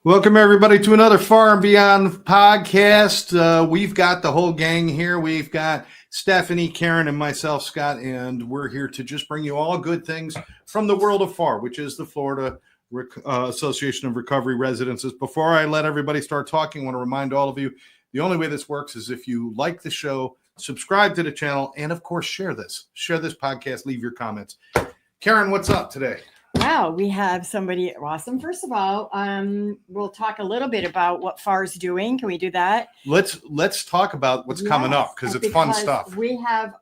Welcome, everybody, to another Far and Beyond podcast. We've got the whole gang here. We've got Stephany, Karyn, and myself, Scott, and we're here to just bring you all good things from the world of FARR, which is the Florida Association of Recovery Residences. Before I let everybody start talking, I want to remind all of you, the only way this works is if you like the show, subscribe to the channel, and, of course, share this. Share this podcast. Leave your comments. Karyn, what's up today? Wow, we have somebody awesome. First of all, we'll talk a little bit about what FARR is doing. Can we do that? Let's talk about what's coming up because it's fun stuff. We have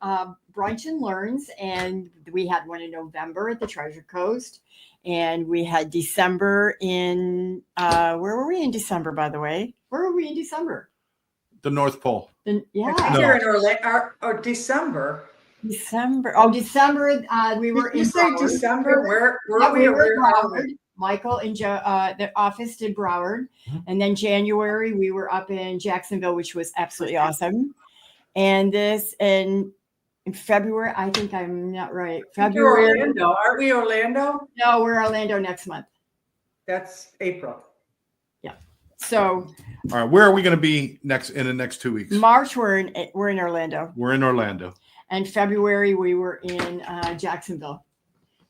Brunch and Learns, and we had one in November at the Treasure Coast, and we had December in where were we in December? By the way, where were we in December? The North Pole. Here in or December. December. Oh, December. We were in Broward. December. Where we were in Broward. Michael and Joe, the office did Broward. And then January, we were up in Jacksonville, which was absolutely awesome. And in February, I think I'm not right. February. Orlando. Aren't we Orlando? No, we're Orlando next month. That's April. Yeah. So. All right. Where are we going to be in the next 2 weeks? March, we're in Orlando. We're in Orlando. And February, we were in Jacksonville.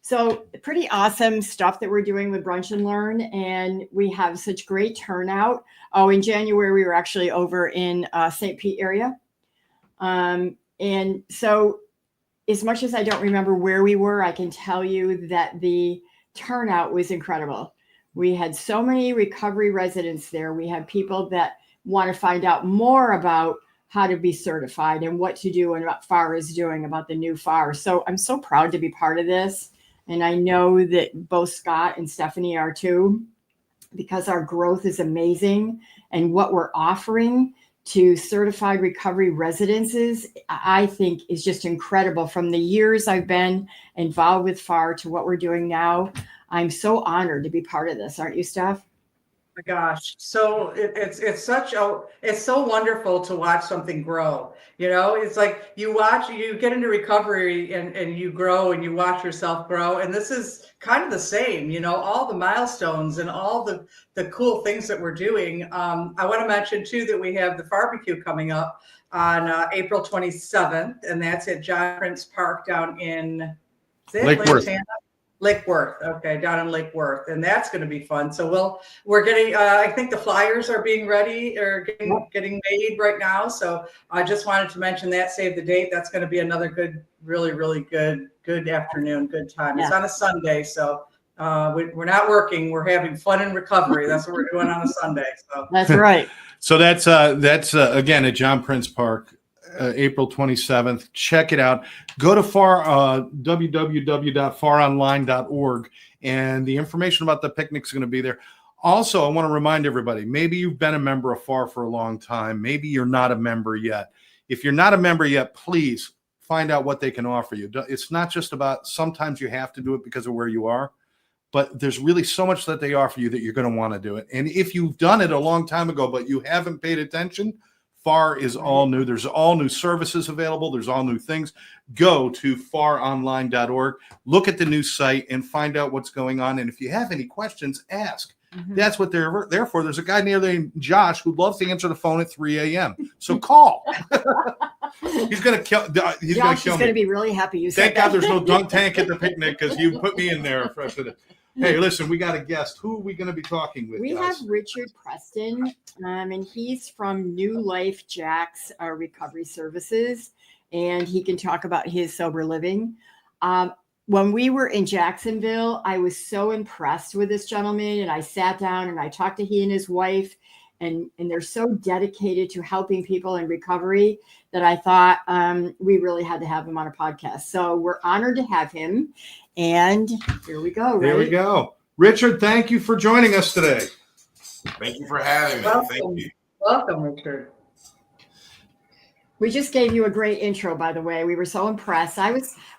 So pretty awesome stuff that we're doing with Brunch and Learn. And we have such great turnout. Oh, in January, we were actually over in St. Pete area. And so as much as I don't remember where we were, I can tell you that the turnout was incredible. We had so many recovery residents there. We had people that want to find out more about how to be certified and what to do and what FARR is doing about the new FARR. So I'm so proud to be part of this. And I know that both Scott and Stephany are too, because our growth is amazing. And what we're offering to certified recovery residences, I think is just incredible. From the years I've been involved with FARR to what we're doing now, I'm so honored to be part of this. Aren't you, Steph? My gosh, so it's so wonderful to watch something grow. You know, it's like you get into recovery and you grow and you watch yourself grow. And this is kind of the same, you know, all the milestones and all the cool things that we're doing. I want to mention too that we have the barbecue coming up on April 27th, and that's at John Prince Park down in Lake Worth. Lake Worth. Okay. Down in Lake Worth. And that's going to be fun. So we're getting, I think the flyers are being ready or getting made right now. So I just wanted to mention that, save the date. That's going to be another good, really, really good afternoon, good time. Yeah. It's on a Sunday. So we're not working. We're having fun in recovery. That's what we're doing on a Sunday. So that's right. So that's again at John Prince Park. April 27th. Check it out. Go to FARR, www.farronline.org, and the information about the picnic is going to be there. Also, I want to remind everybody, maybe you've been a member of FARR for a long time. Maybe you're not a member yet. If you're not a member yet, please find out what they can offer you. It's not just about sometimes you have to do it because of where you are, but there's really so much that they offer you that you're going to want to do it. And if you've done it a long time ago, but you haven't paid attention, FARR is all new. There's all new services available. There's all new things. Go to farronline.org, look at the new site, and find out what's going on. And if you have any questions, ask. Mm-hmm. That's what they're there for. There's a guy named Josh who loves to answer the phone at 3 a.m. So call. He's going to kill. Josh is going to be really happy you said that. Thank God there's no dunk tank at the picnic because you put me in there. Hey, listen, we got a guest. Who are we going to be talking with? We have Richard Preston, and he's from New Life Jax Recovery Services, and he can talk about his sober living. When we were in Jacksonville, I was so impressed with this gentleman, and I sat down and I talked to he and his wife, and they're so dedicated to helping people in recovery that I thought we really had to have him on a podcast. So we're honored to have him. And here we go. There we go. Richard, thank you for joining us today. Thank you for having me. Welcome. Thank you. Welcome, Richard. We just gave you a great intro, by the way. We were so impressed.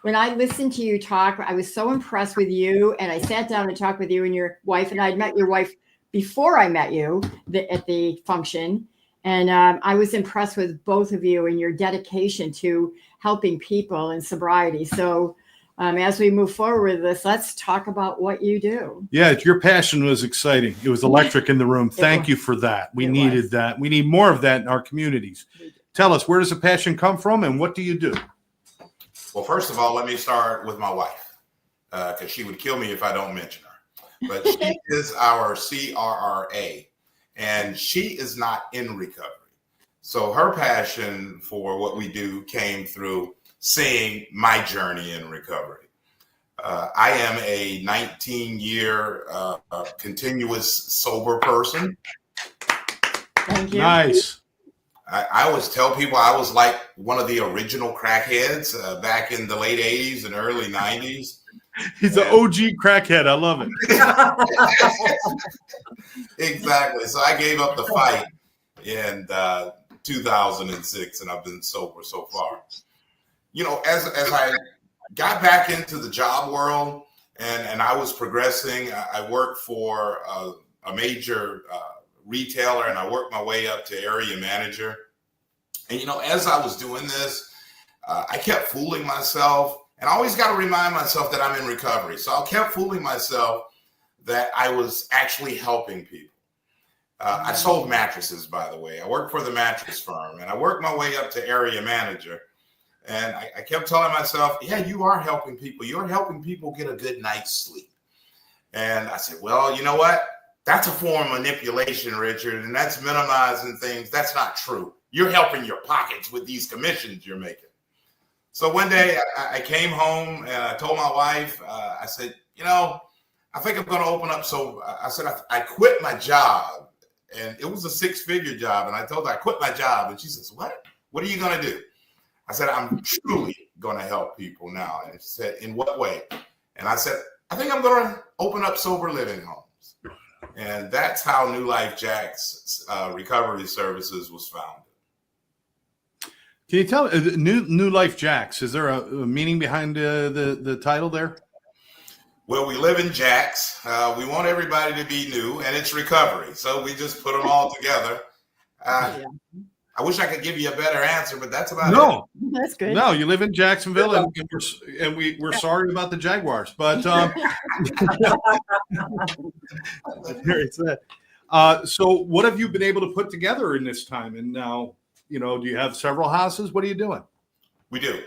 When I listened to you talk, I was so impressed with you. And I sat down and talked with you and your wife. And I'd met your wife before I met you at the function. And I was impressed with both of you and your dedication to helping people in sobriety. So as we move forward with this, let's talk about what you do. Yeah, your passion was exciting. It was electric in the room. Thank you for that. We needed that. We need more of that in our communities. Tell us, where does the passion come from and what do you do? Well, first of all, let me start with my wife, because she would kill me if I don't mention her. But she is our CRRA, and she is not in recovery. So her passion for what we do came through seeing my journey in recovery. I am a 19-year continuous sober person. Thank you. Nice. I always tell people I was like one of the original crackheads back in the late 80s and early 90s. He's an OG crackhead. I love it. Exactly. So I gave up the fight in 2006, and I've been sober so far. You know, as I got back into the job world and I was progressing, I worked for a major retailer, and I worked my way up to area manager. And, you know, as I was doing this, I kept fooling myself, and I always got to remind myself that I'm in recovery. So I kept fooling myself that I was actually helping people. I sold mattresses, by the way. I worked for the mattress firm, and I worked my way up to area manager. And I kept telling myself, yeah, you are helping people. You're helping people get a good night's sleep. And I said, well, you know what? That's a form of manipulation, Richard, and that's minimizing things. That's not true. You're helping your pockets with these commissions you're making. So one day I came home and I told my wife, I said, you know, I think I'm going to open up. So I said, I quit my job, and it was a 6-figure job. And I told her I quit my job. And she says, what? What are you going to do? I said, I'm truly going to help people now. And she said, in what way? And I said, I think I'm going to open up sober living homes. And that's how New Life Jax Recovery Services was founded. Can you tell New Life Jax? Is there a meaning behind the title there? Well, we live in Jax. We want everybody to be new, and it's recovery. So we just put them all together. I wish I could give you a better answer, but that's about it. No, that's good. No, you live in Jacksonville, and we're sorry about the Jaguars, but so what have you been able to put together in this time? And now, you know, do you have several houses? What are you doing? We do.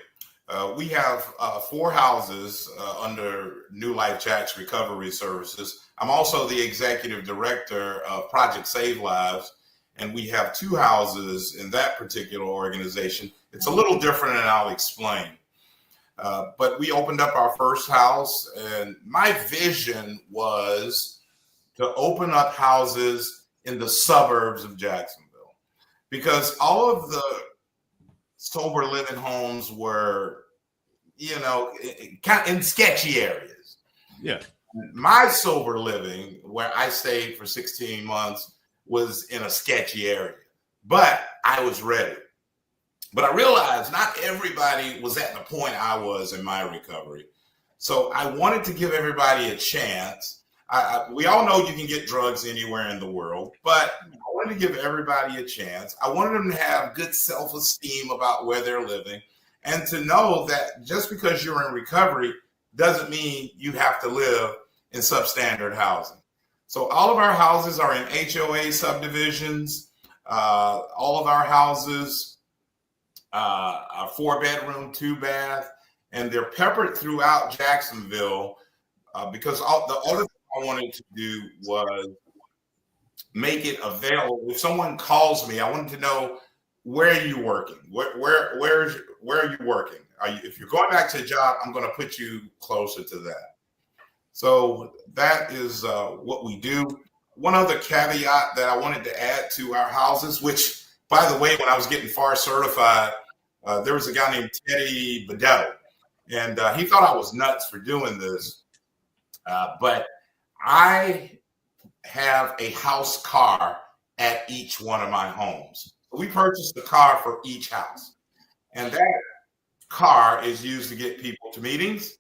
We have 4 houses under New Life Jax Recovery Services. I'm also the executive director of Project Save Lives, and we have 2 houses in that particular organization. It's a little different, and I'll explain. But we opened up our first house, and my vision was to open up houses in the suburbs of Jacksonville, because all of the sober living homes were, you know, kind of in sketchy areas. Yeah. My sober living, where I stayed for 16 months, was in a sketchy area, but I was ready. But I realized not everybody was at the point I was in my recovery. So I wanted to give everybody a chance. We all know you can get drugs anywhere in the world, but I wanted to give everybody a chance. I wanted them to have good self-esteem about where they're living, and to know that just because you're in recovery doesn't mean you have to live in substandard housing. So all of our houses are in HOA subdivisions. All of our houses are 4-bedroom, 2-bath, and they're peppered throughout Jacksonville because the other thing I wanted to do was make it available. If someone calls me, I wanted to know, where are you working? Where are you working? If you're going back to a job, I'm going to put you closer to that. So that is what we do. One other caveat that I wanted to add to our houses, which, by the way, when I was getting FARR certified, there was a guy named Teddy Bedell, and he thought I was nuts for doing this. But I have a house car at each one of my homes. We purchased a car for each house. And that car is used to get people to meetings.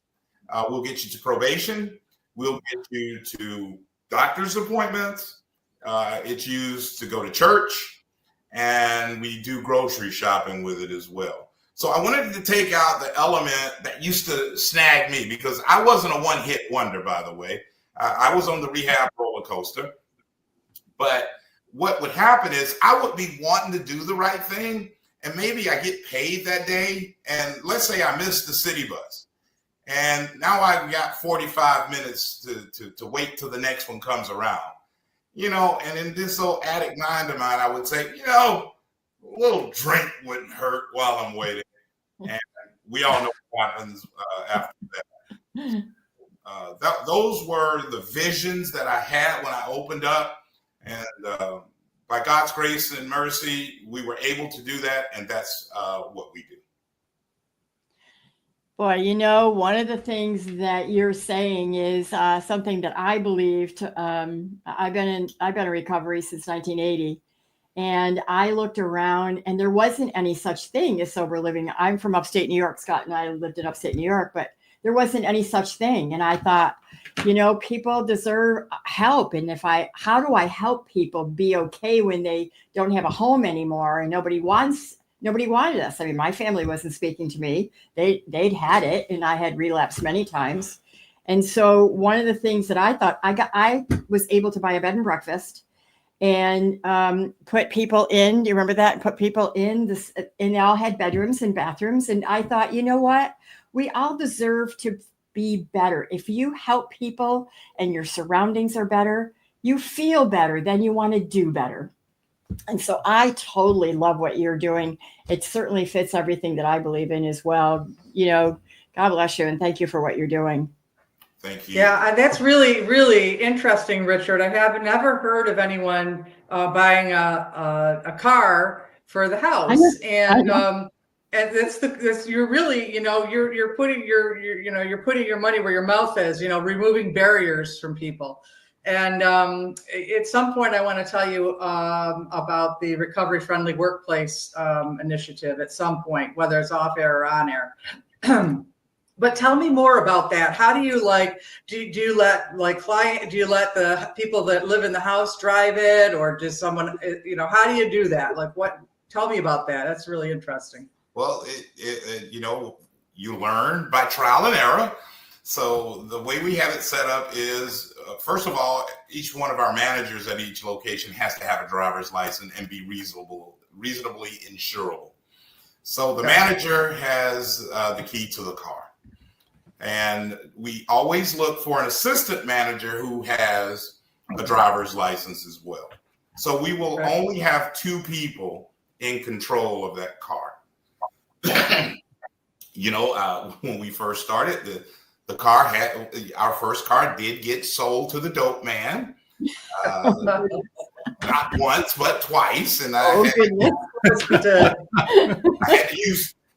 We'll get you to probation. We'll get you to doctor's appointments. It's used to go to church, and we do grocery shopping with it as well. So I wanted to take out the element that used to snag me, because I wasn't a one-hit wonder, by the way. I was on the rehab roller coaster. But what would happen is I would be wanting to do the right thing, and maybe I get paid that day, and let's say I missed the city bus, and now I've got 45 minutes to wait till the next one comes around, and in this old addict mind of mine, I would say, a little drink wouldn't hurt while I'm waiting. And we all know what happens after that. Those were the visions that I had when I opened up, and by God's grace and mercy, we were able to do that, and that's what we do. Boy, one of the things that you're saying is something that I believed. I've been in recovery since 1980, and I looked around, and there wasn't any such thing as sober living. I'm from upstate New York. Scott and I lived in upstate New York, but there wasn't any such thing. And I thought, people deserve help. And how do I help people be okay when they don't have a home anymore and nobody wanted us? I mean, my family wasn't speaking to me. They'd had it, and I had relapsed many times. And so one of the things that I thought, I was able to buy a bed and breakfast and put people in. Do you remember that? Put people in this, and they all had bedrooms and bathrooms. And I thought, you know what? We all deserve to be better. If you help people and your surroundings are better, you feel better, then you want to do better. And so I totally love what you're doing. It certainly fits everything that I believe in as well. God bless you, and thank you for what you're doing. Thank you. Yeah, and that's really, really interesting, Richard. I have never heard of anyone buying a car for the house. And that's you're really, you're putting you're putting your money where your mouth is, removing barriers from people. And at some point, I want to tell you about the Recovery Friendly Workplace initiative at some point, whether it's off air or on air. But tell me more about that. How do you do you let the people that live in the house drive it, or does someone, how do you do that? Tell me about that. That's really interesting. Well, you learn by trial and error. So the way we have it set up is, first of all, each one of our managers at each location has to have a driver's license and be reasonably insurable. So the manager has the key to the car. And we always look for an assistant manager who has a driver's license as well. So we will only have 2 people in control of that car. When we first started, our first car did get sold to the dope man. Not once, but twice. And I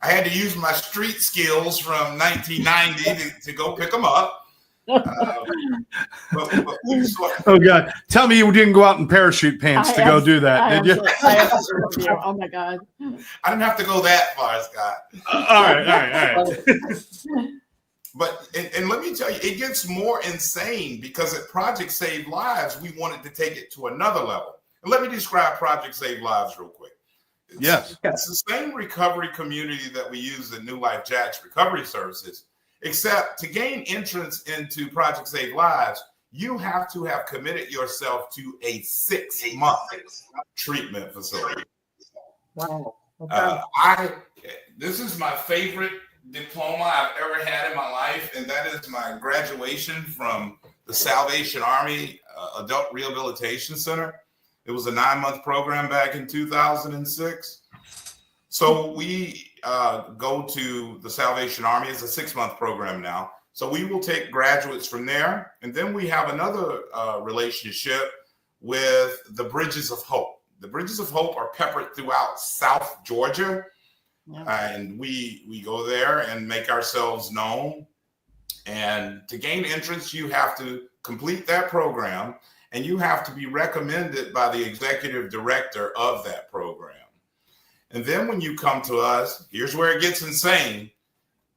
had to use my street skills from 1990 to go pick them up. Oh God! Tell me you didn't go out in parachute pants to go do that, did you? Oh my God! I didn't have to go that far, Scott. All right. But and let me tell you, it gets more insane, because at Project Save Lives, we wanted to take it to another level. And let me describe Project Save Lives real quick. It's the same recovery community that we use at New Life Jax Recovery Services, except to gain entrance into Project Save Lives, you have to have committed yourself to a 6-month treatment facility. Wow. Okay. This is my favorite diploma I've ever had in my life, and that is my graduation from the Salvation Army Adult Rehabilitation Center. It was a 9-month program back in 2006. So we go to the Salvation Army. It's a 6-month program now. So we will take graduates from there. And then we have another relationship with the Bridges of Hope. The Bridges of Hope are peppered throughout South Georgia. And we go there and make ourselves known. And to gain entrance, you have to complete that program, and you have to be recommended by the executive director of that program. And then when you come to us, here's where it gets insane.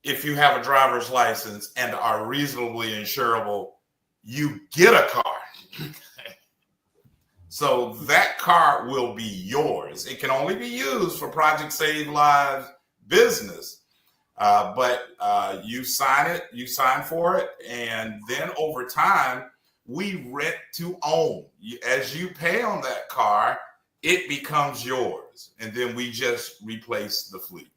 If you have a driver's license and are reasonably insurable, you get a car. So that car will be yours. It can only be used for Project Save Lives business. But you sign for it. And then over time, we rent to own. As you pay on that car, it becomes yours. And then we just replace the fleet.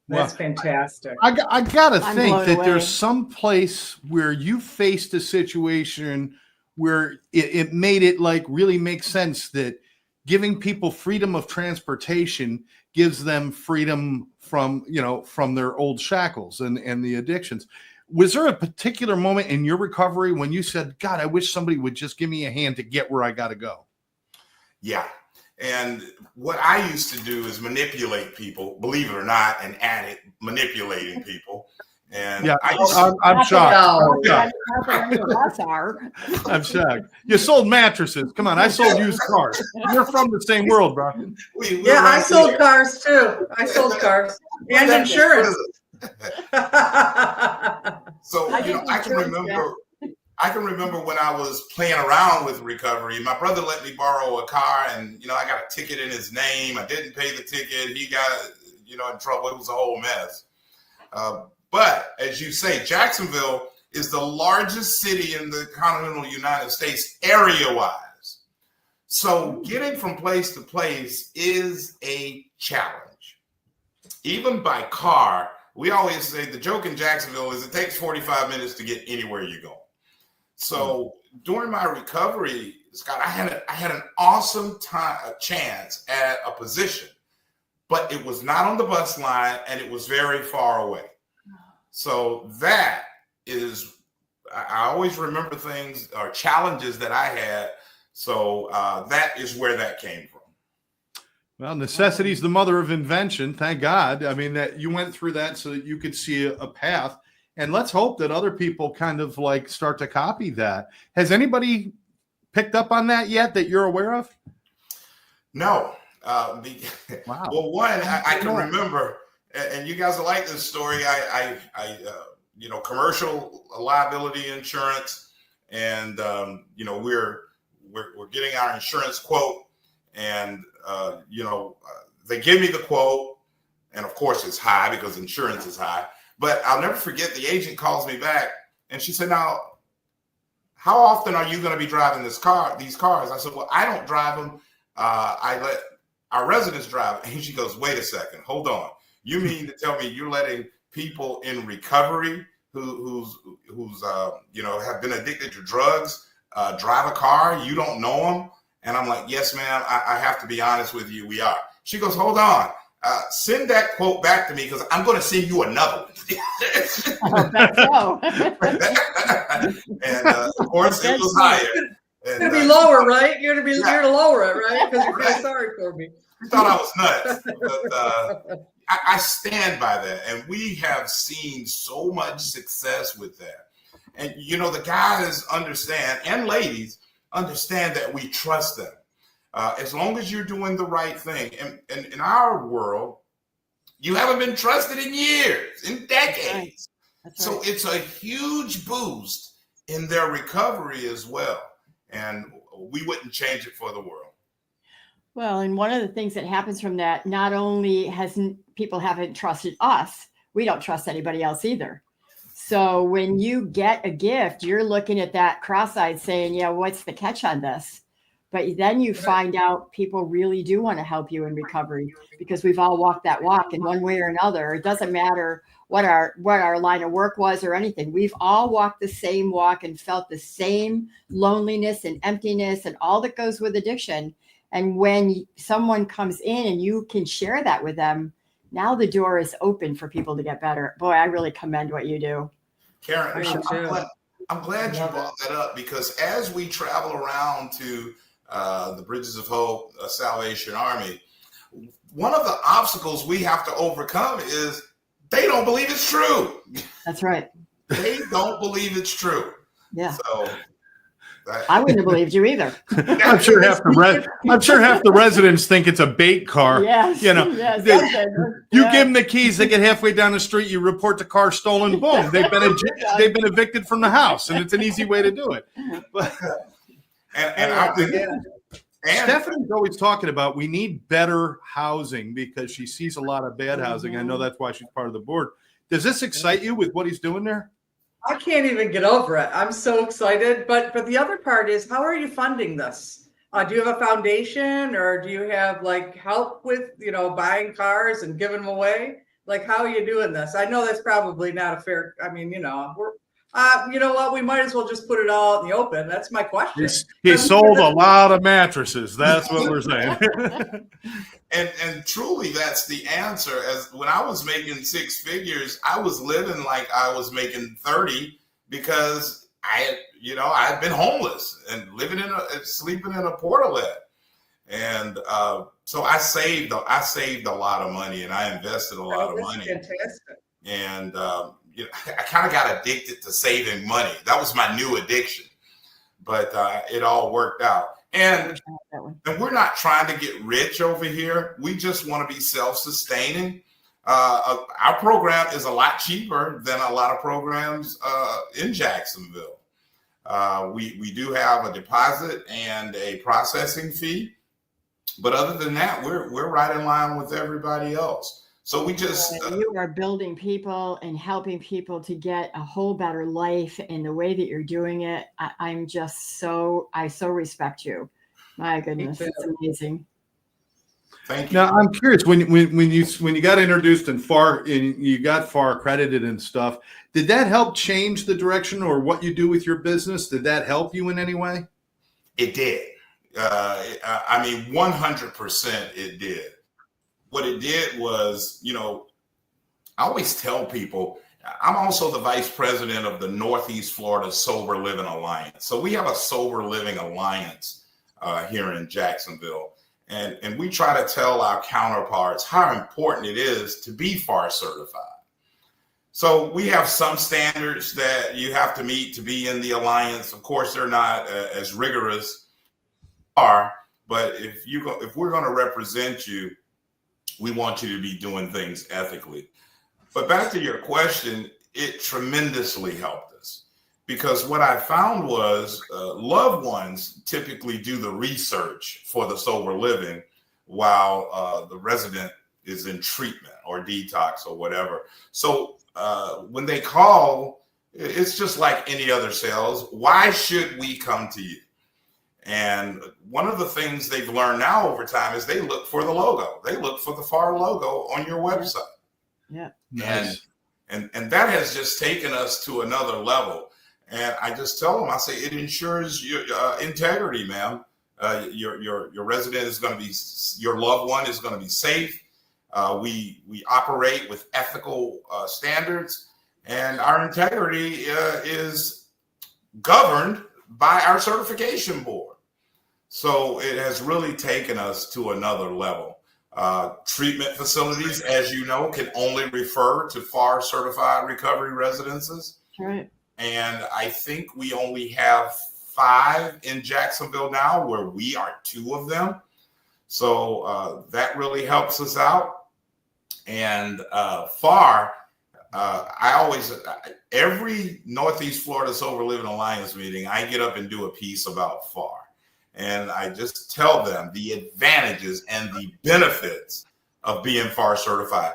That's fantastic. I gotta I'm think blown that away. there's some place where you faced a situation where it made it like really make sense that giving people freedom of transportation gives them freedom from, from their old shackles and the addictions. Was there a particular moment in your recovery when you said, God, I wish somebody would just give me a hand to get where I got to go? Yeah. And what I used to do is manipulate people, believe it or not, an addict manipulating people. And Yeah, I used to, I'm shocked. No. Yeah, Not that any of us are. I'm shocked. You sold mattresses. Come on, I sold used cars. You're from the same world, bro. we Yeah, I right sold there. cars too. I sold cars and insurance. So, I did I can insurance, remember when I was playing around with recovery. My brother let me borrow a car, and I got a ticket in his name. I didn't pay the ticket. He got in trouble. It was a whole mess. But as you say, Jacksonville is the largest city in the continental United States area-wise. So getting from place to place is a challenge. Even by car, we always say the joke in Jacksonville is it takes 45 minutes to get anywhere you go. So during my recovery, Scott, I had an awesome chance at a position, but it was not on the bus line and it was very far away. So that is, I always remember things or challenges that I had. So that is where that came from. Well, necessity is the mother of invention. Thank God. I mean, that you went through that so that you could see a path. And let's hope that other people kind of like start to copy that. Has anybody picked up on that yet that you're aware of? No. Wow. Well, one, I can remember, and you guys will like this story. I commercial liability insurance, and we're getting our insurance quote, and they give me the quote, and of course it's high because insurance is high. But I'll never forget, the agent calls me back, and she said, "Now, how often are you going to be driving these cars?" I said, "Well, I don't drive them. I let our residents drive." And she goes, "Wait a second, hold on. You mean to tell me you're letting people in recovery who's have been addicted to drugs drive a car? You don't know them?" And I'm like, "Yes, ma'am. I have to be honest with you. We are." She goes, "Hold on. Send that quote back to me because I'm going to send you another one." That's so. And of course, it was higher. It's gonna be lower, right? You're gonna lower it, right? Because you're feeling sorry for me. You thought I was nuts, but I stand by that, and we have seen so much success with that. And the guys understand, and ladies understand, that we trust them. As long as you're doing the right thing. And in our world, you haven't been trusted in years, in decades. That's So right. it's a huge boost in their recovery as well. And we wouldn't change it for the world. Well, and one of the things that happens from that, not only people haven't trusted us, we don't trust anybody else either. So when you get a gift, you're looking at that cross-eyed saying, yeah, what's the catch on this? But then you find out people really do want to help you in recovery because we've all walked that walk in one way or another. It doesn't matter what our line of work was or anything. We've all walked the same walk and felt the same loneliness and emptiness and all that goes with addiction. And when someone comes in and you can share that with them, now the door is open for people to get better. Boy, I really commend what you do. Karyn, I do. I'm glad you brought that up, because as we travel around to the Bridges of Hope, Salvation Army, one of the obstacles we have to overcome is they don't believe it's true. That's right. They don't believe it's true. Yeah. So I wouldn't have believed you either. I'm sure half the residents think it's a bait car. Yes. You know, Yes, you give them the keys, they get halfway down the street, you report the car stolen, boom, they've been evicted from the house, and it's an easy way to do it. But, and Stephanie's always talking about we need better housing because she sees a lot of bad housing. I know that's why she's part of the board. Does this excite you with what he's doing there? I can't even get over it. I'm so excited. But the other part is, how are you funding this? Do you have a foundation, or do you have like help with, buying cars and giving them away? Like, how are you doing this? I know that's probably not a fair. I mean, you know what? We might as well just put it all out in the open. That's my question. He sold a lot of mattresses. That's what we're saying. And truly, that's the answer. As when I was making 6 figures, I was living like I was making 30 because I had been homeless and sleeping in a portalet, and so I saved a lot of money, and I invested a lot of money. Fantastic. And I kind of got addicted to saving money. That was my new addiction, but it all worked out. And we're not trying to get rich over here. We just want to be self-sustaining. Our program is a lot cheaper than a lot of programs in Jacksonville. We do have a deposit and a processing fee, but other than that, we're right in line with everybody else. So we just you are building people and helping people to get a whole better life, and the way that you're doing it, I so respect you. My goodness, it's amazing. Thank you. Now I'm curious, when you got introduced in FARR and you got FARR accredited and stuff, did that help change the direction or what you do with your business? Did that help you in any way? It did. 100% it did. What it did was, I always tell people, I'm also the vice president of the Northeast Florida Sober Living Alliance. So we have a Sober Living Alliance here in Jacksonville. And we try to tell our counterparts how important it is to be FARR certified. So we have some standards that you have to meet to be in the alliance. Of course, they're not as rigorous as FARR, but if we're going to represent you, we want you to be doing things ethically. But back to your question, it tremendously helped us, because what I found was loved ones typically do the research for the sober living while the resident is in treatment or detox or whatever. So when they call, it's just like any other sales. Why should we come to you? And one of the things they've learned now over time is they look for the logo. They look for the FARR logo on your website. Yeah. Nice. And that has just taken us to another level. And I just tell them, I say, it ensures your integrity, ma'am. Your resident is going to be, your loved one is going to be safe. We operate with ethical standards, and our integrity is governed by our certification board. So it has really taken us to another level. Treatment facilities, as you know, can only refer to FARR certified recovery residences. Right. And I think we only have 5 in Jacksonville now, where we are 2 of them. So that really helps us out. And FARR, every Northeast Florida Sober Living Alliance meeting, I get up and do a piece about FARR. And I just tell them the advantages and the benefits of being FARR certified.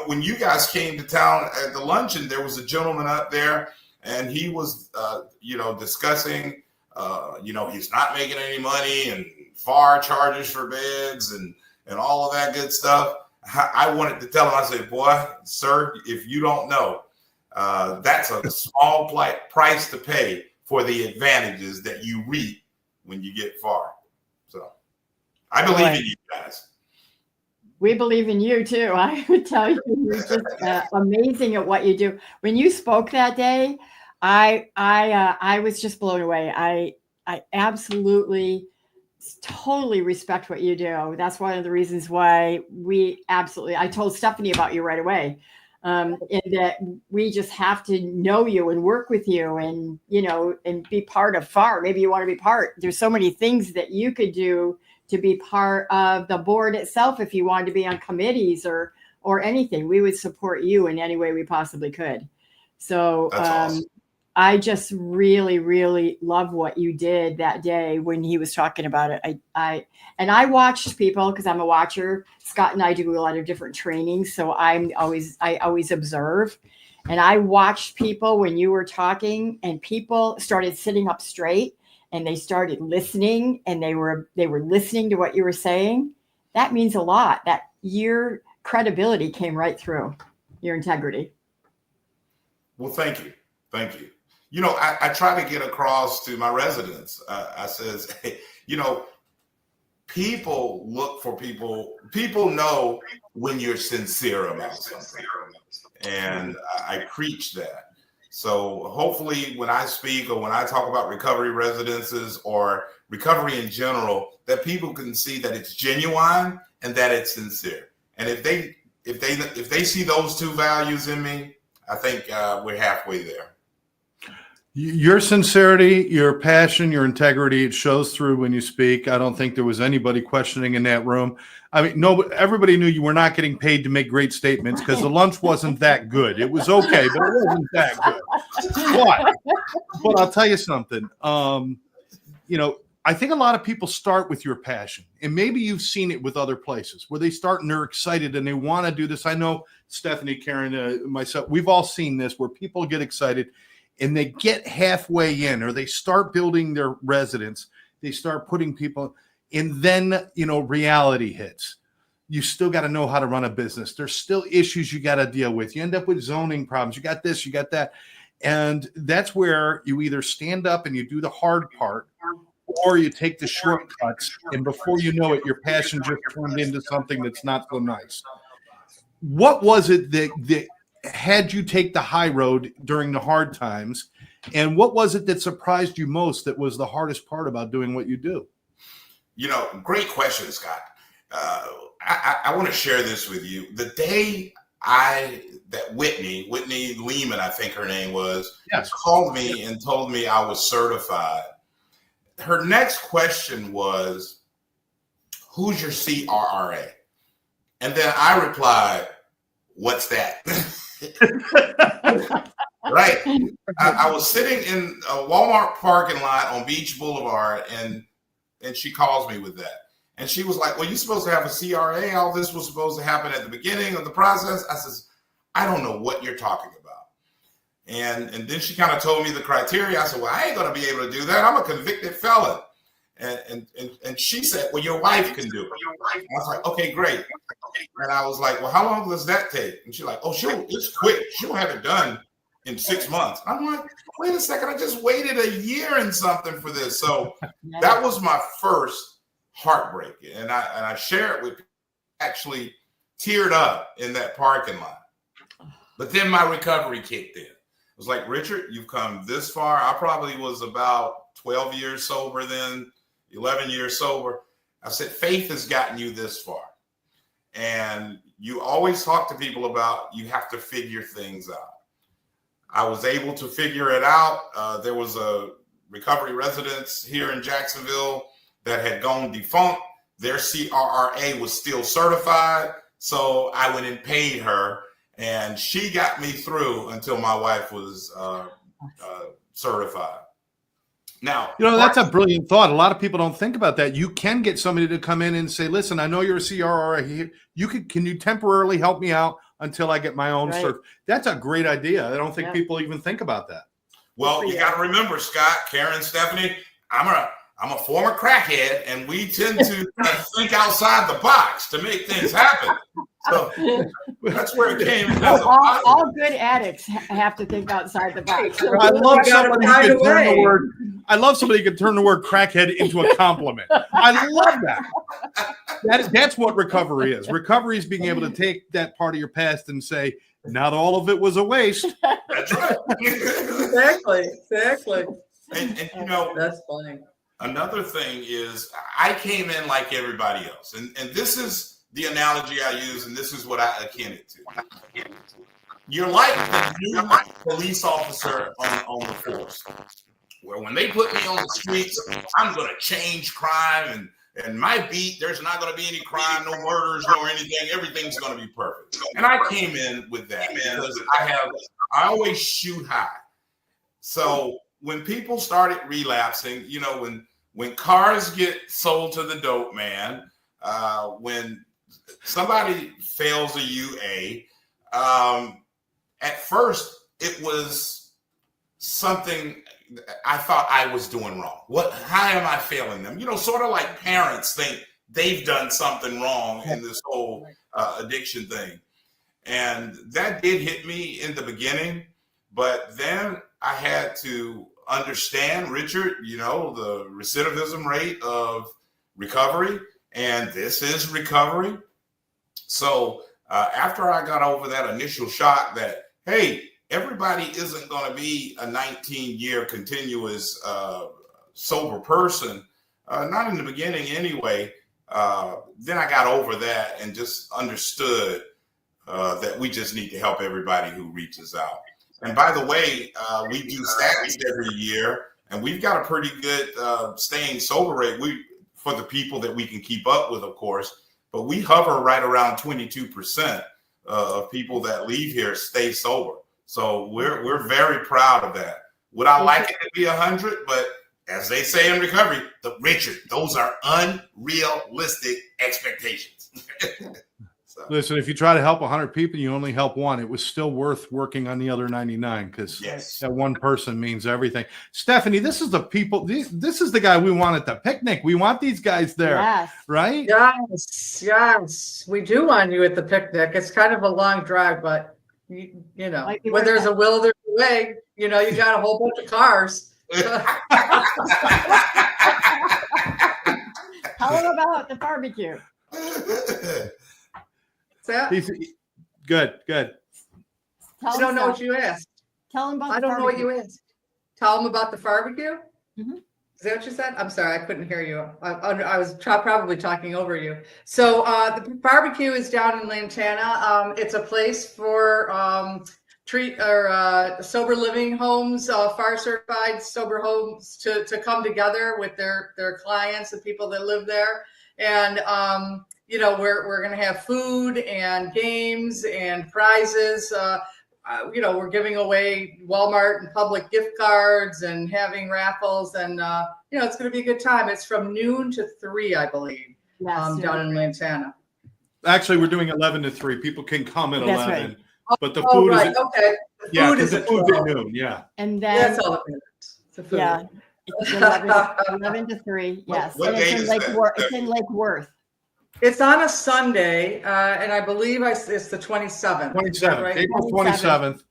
When you guys came to town at the luncheon, there was a gentleman up there, and he was, discussing, he's not making any money, and FARR charges for beds and all of that good stuff. I wanted to tell him, I said, boy, sir, if you don't know, that's a small price to pay for the advantages that you reap when you get FARR. So I believe in you guys. We believe in you too. I would tell you, you're just amazing at what you do. When you spoke that day, I was just blown away. I absolutely, totally respect what you do. That's one of the reasons why I told Stephany about you right away. and that we just have to know you and work with you and, and be part of FARR. Maybe you want to be part. There's so many things that you could do to be part of the board itself. If you wanted to be on committees or anything, we would support you in any way we possibly could. So That's awesome. I just really, really love what you did that day when he was talking about it. I watched people because I'm a watcher. Scott and I do a lot of different trainings, so I always observe. And I watched people when you were talking, and people started sitting up straight, and they started listening, and they were listening to what you were saying. That means a lot. That your credibility came right through, your integrity. Well, thank you. Thank you. I try to get across to my residents. I says, hey, people look for people. People know when you're sincere about something. And I preach that. So hopefully when I speak or when I talk about recovery residences or recovery in general, that people can see that it's genuine and that it's sincere. And if they see those two values in me, I think we're halfway there. Your sincerity, your passion, your integrity, it shows through when you speak. I don't think there was anybody questioning in that room. I mean, no, everybody knew you were not getting paid to make great statements because the lunch wasn't that good. It was okay, but it wasn't that good. But I'll tell you something. I think a lot of people start with your passion, and maybe you've seen it with other places where they start and they're excited and they want to do this. I know Stephany, Karyn, myself, we've all seen this where people get excited and they get halfway in, or they start building their residence. They start putting people, and then, reality hits. You still got to know how to run a business. There's still issues you got to deal with. You end up with zoning problems. You got this, you got that. And that's where you either stand up and you do the hard part, or you take the shortcuts. And before you know it, your passion just turned into something that's not so nice. What was it that had you take the high road during the hard times, and what was it that surprised you most that was the hardest part about doing what you do? Great question, Scott. I want to share this with you. The day that Whitney Lehman, I think her name was, yes, called me and told me I was certified, her next question was, who's your CRRA? And then I replied, what's that? Right. I was sitting in a Walmart parking lot on Beach Boulevard, and she calls me with that. And she was like, well, you're supposed to have a CRA. All this was supposed to happen at the beginning of the process. I says, I don't know what you're talking about. And then she kind of told me the criteria. I said, well, I ain't going to be able to do that. I'm a convicted felon. And she said, well, your wife can do it. I was like, okay, great. And I was like, well, how long does that take? And she's like, oh, it's quick. She'll have it done in 6 months. I'm like, wait a second. I just waited a year and something for this. So that was my first heartbreak. And I share it with people, actually teared up in that parking lot. But then my recovery kicked in. It was like, Richard, you've come this far. I probably was about 12 years sober then, 11 years sober. I said, faith has gotten you this far. And you always talk to people about you have to figure things out. I was able to figure it out. There was a recovery residence here in Jacksonville that had gone defunct. Their CRRA was still certified. So I went and paid her, and she got me through until my wife was certified. Now, that's a brilliant thought. A lot of people don't think about that. You can get somebody to come in and say, listen, I know you're a CRRA here. Can you temporarily help me out until I get my own cert? That's a great idea. I don't think people even think about that. Well, you got to remember, Scott, Karyn, Stephany, I'm a former crackhead, and we tend to think outside the box to make things happen. So that's where it came from. All good addicts have to think outside the box. I love somebody who can turn the word crackhead into a compliment. I love that. That's what recovery is. Recovery is being able to take that part of your past and say, not all of it was a waste. That's right. Exactly. And that's funny. Another thing is I came in like everybody else. And this is the analogy I use, and this is what I akin it to. You're like the new police officer on the force, where when they put me on the streets, I'm going to change crime, and my beat, there's not going to be any crime, no murders, no anything. Everything's going to be perfect. And I came in with that because I always shoot high. So when people started relapsing, you know, when cars get sold to the dope man, when somebody fails a UA, at first it was something I thought I was doing wrong. How am I failing them? You know, sort of like parents think they've done something wrong in this whole addiction thing. And that did hit me in the beginning, but then I had to understand, Richard, you know, the recidivism rate of recovery, and this is recovery. So after I got over that initial shock that, hey, everybody isn't going to be a 19-year continuous sober person, not in the beginning anyway, then I got over that and just understood that we just need to help everybody who reaches out. And by the way, we do stats every year, and we've got a pretty good staying sober rate for the people that we can keep up with, of course, but we hover right around 22% of people that leave here stay sober. So we're very proud of that. Would I like it to be 100? But as they say in recovery, Richard, those are unrealistic expectations. So. Listen, if you try to help 100 people, you only help one. It was still worth working on the other 99 because that one person means everything. Stephany, this is the people. This is the guy we want at the picnic. We want these guys there, right? Yes, we do want you at the picnic. It's kind of a long drive, but you know, when there's a will, there's a way. You know, you got a whole bunch of cars. Tell them about the barbecue. Good. I don't know what you asked. Tell them about I don't know what you asked. Tell them about the barbecue? Mm-hmm. Is that what you said? I'm sorry, I couldn't hear you. I was probably talking over you. So the barbecue is down in Lantana. It's a place for sober living homes, FARR certified sober homes to come together with their clients and people that live there. And you know, we're going to have food and games and prizes. You know, we're giving away Walmart and Public gift cards and having raffles, and you know, it's going to be a good time. It's from noon to 3, I believe, down in Lantana. Actually, we're doing 11 to 3. People can come at 11, right. but the food is okay. The food is at noon. Yeah, and then that's all it is. The food. Yeah, it's 11 to 3. Yes, what and date it's in is that? It's in Lake Worth. It's on a Sunday, and I believe it's the 27th. 27th, right? April 27th.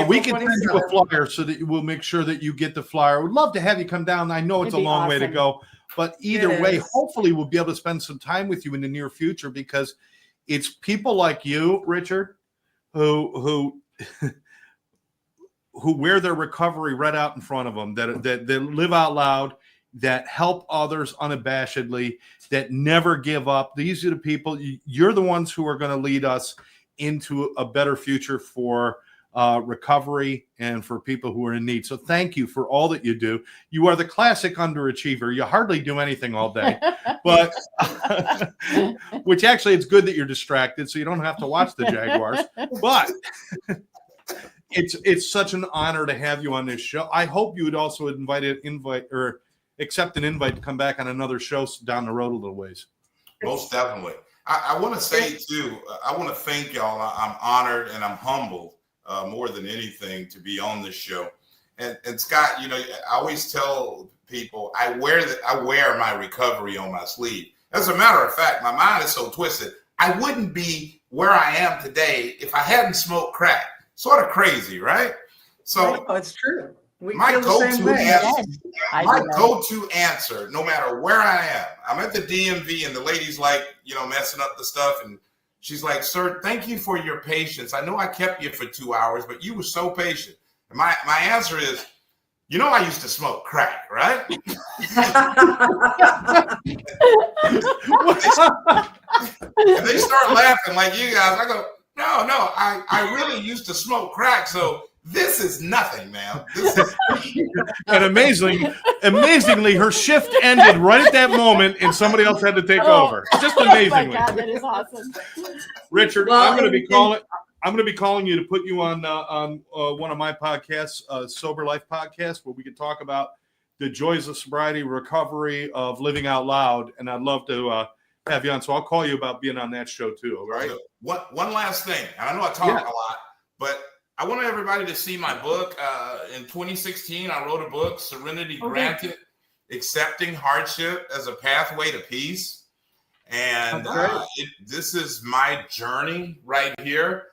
We can send you a flyer so that we'll make sure that you get the flyer. We'd love to have you come down. I know it's a long way to go, but either way, hopefully we'll be able to spend some time with you in the near future, because it's people like you, Richard, who wear their recovery right out in front of them, that live out loud, that help others unabashedly, that never give up. These are the people, you're the ones who are going to lead us into a better future for recovery and for people who are in need. So thank you for all that you do. You are the classic underachiever. You hardly do anything all day, but which actually it's good that you're distracted so you don't have to watch the Jaguars. But it's such an honor to have you on this show. I hope you would also accept an invite to come back on another show down the road a little ways. Most definitely. I want to say too, I want to thank y'all. I'm honored and I'm humbled more than anything to be on this show. And Scott, you know, I always tell people I wear my recovery on my sleeve. As a matter of fact, my mind is so twisted. I wouldn't be where I am today if I hadn't smoked crack. Sort of crazy, right? So it's true. My go-to answer, no matter where I am, I'm at the DMV and the lady's like, you know, messing up the stuff. And she's like, sir, thank you for your patience. I know I kept you for 2 hours, but you were so patient. And my answer is, you know, I used to smoke crack, right? And they start laughing like you guys. I go, no, I really used to smoke crack, so this is nothing, man. And amazingly, her shift ended right at that moment, and somebody else had to take over. Just amazingly. Oh my God, that is awesome. Richard, Well, I'm going to be calling you to put you on one of my podcasts, Sober Life podcast, where we can talk about the joys of sobriety, recovery, of living out loud, and I'd love to have you on. So I'll call you about being on that show too. All right. One last thing, and I know I talk a lot, but I want everybody to see my book. In 2016, I wrote a book, Serenity Granted, Accepting Hardship as a Pathway to Peace. And this is my journey right here.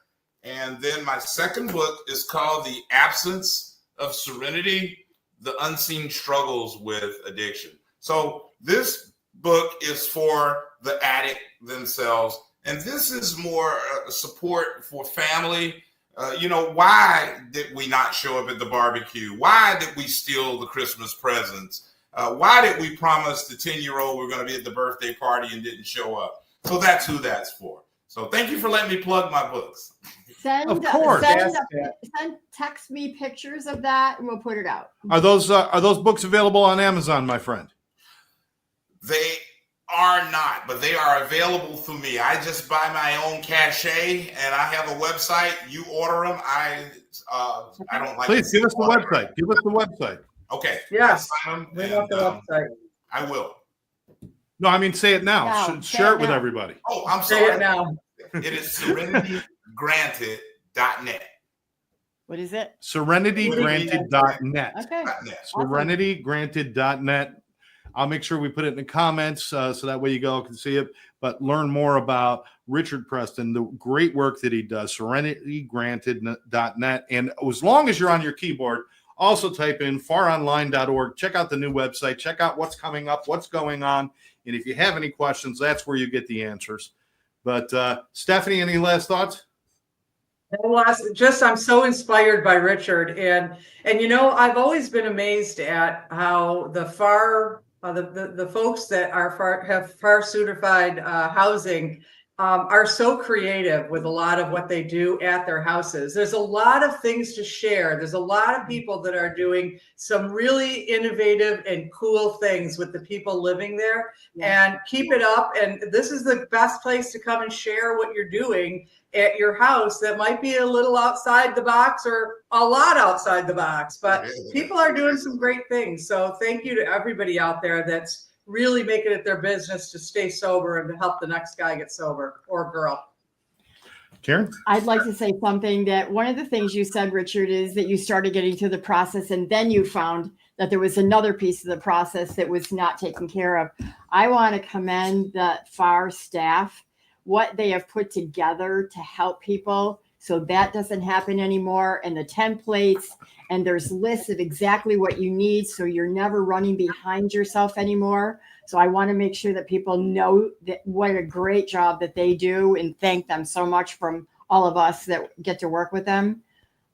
And then my second book is called The Absence of Serenity, The Unseen Struggles with Addiction. So this book is for the addict themselves. And this is more support for family. Why did we not show up at the barbecue? Why did we steal the Christmas presents? Why did we promise the 10-year-old we're going to be at the birthday party and didn't show up? So that's who that's for. So thank you for letting me plug my books. Of course. Text me pictures of that and we'll put it out. Are those books available on Amazon, my friend? They are not, but they are available through me. I just buy my own cachet, and I have a website. You order them. I don't like. Please give us the website. Give us the website. Okay. Yes. Bring up the website. I will. No, I mean say it now. Share it with everybody. Oh, I'm sorry. Say it now. It is serenitygranted.net. What is it? Serenitygranted.net. Okay. Serenitygranted.net. I'll make sure we put it in the comments so that way you all can see it. But learn more about Richard Preston, the great work that he does, serenitygranted.net. And as long as you're on your keyboard, also type in FARRonline.org. Check out the new website. Check out what's coming up, what's going on. And if you have any questions, that's where you get the answers. But Stephany, any last thoughts? I'm so inspired by Richard. And I've always been amazed at how the FARR, the folks that have FARR certified housing are so creative with a lot of what they do at their houses. There's a lot of things to share. There's a lot of people that are doing some really innovative and cool things with the people living there. And keep it up. And this is the best place to come and share what you're doing at your house that might be a little outside the box or a lot outside the box, but people are doing some great things. So thank you to everybody out there that's really making it their business to stay sober and to help the next guy get sober or girl. Karyn? I'd like to say something that one of the things you said, Richard, is that you started getting to the process and then you found that there was another piece of the process that was not taken care of. I want to commend the FARR staff, what they have put together to help people so that doesn't happen anymore, and the templates, and there's lists of exactly what you need so you're never running behind yourself anymore. So I want to make sure that people know that what a great job that they do and thank them so much from all of us that get to work with them.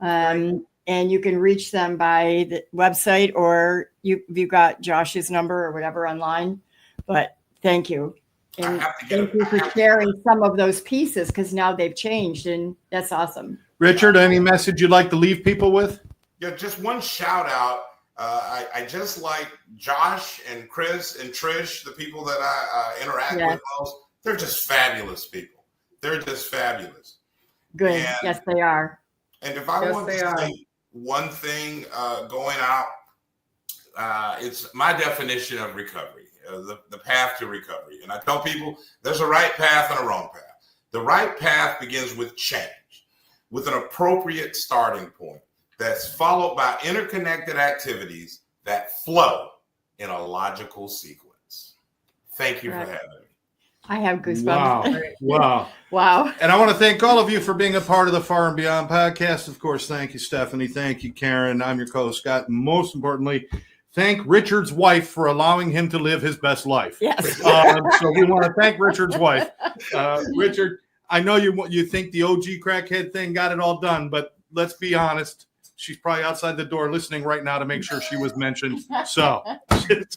And you can reach them by the website or you've got Josh's number or whatever online, but thank you. And thank you for sharing some of those pieces because now they've changed and that's awesome. Richard, any message you'd like to leave people with? Yeah, just one shout out. I just like Josh and Chris and Trish, the people that I interact with most. They're just fabulous people. They're just fabulous. Good. Yes, they are. And if I want to say one thing going out, it's my definition of recovery. The path to recovery. And I tell people there's a right path and a wrong path. The right path begins with change, with an appropriate starting point that's followed by interconnected activities that flow in a logical sequence. Thank you for having me. I have goosebumps. Wow. Wow. And I want to thank all of you for being a part of the FARR and Beyond podcast. Of course, thank you, Stephany. Thank you, Karyn. I'm your co-host, Scott. And most importantly, thank Richard's wife for allowing him to live his best life. Yes. So we want to thank Richard's wife. Richard, I know you think the OG crackhead thing got it all done, but let's be honest. She's probably outside the door listening right now to make sure she was mentioned. So Good,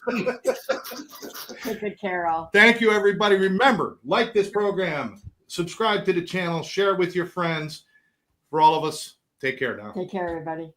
Carol. thank you, everybody. Remember, like this program, subscribe to the channel, share it with your friends. For all of us, take care now. Take care, everybody.